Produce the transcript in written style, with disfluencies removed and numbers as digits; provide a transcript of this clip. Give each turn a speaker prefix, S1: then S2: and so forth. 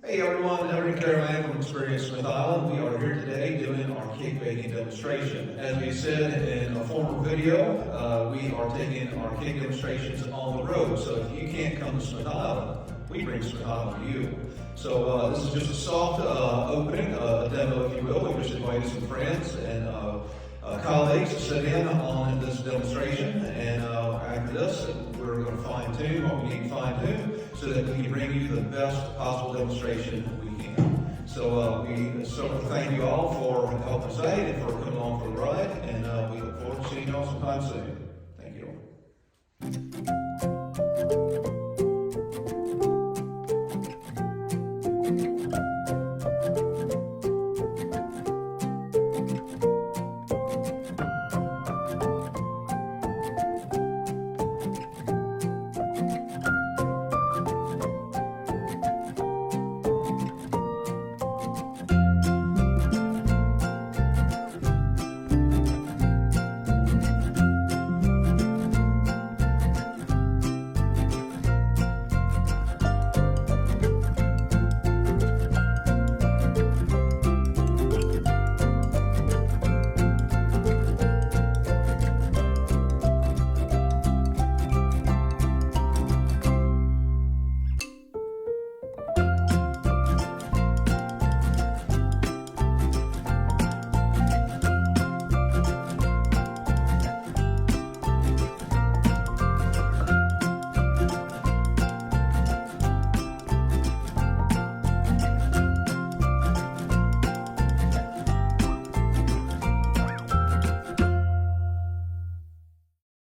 S1: Hey everyone, Edward Caravan from Experience Smith Island. We are here today doing our cake baking demonstration. As we said in a former video, we are taking our cake demonstrations on the road. So if you can't come to Smith Island, we bring Smith Island to you. So this is just a soft opening, a demo if you will. We just invited some friends and colleagues to sit in on this demonstration, and after this we're going to fine tune what we need to fine tune so that we can bring you the best possible demonstration we can. So we certainly thank you all for helping us out and for coming along for the ride, and we look forward to seeing you all sometime soon. Thank you.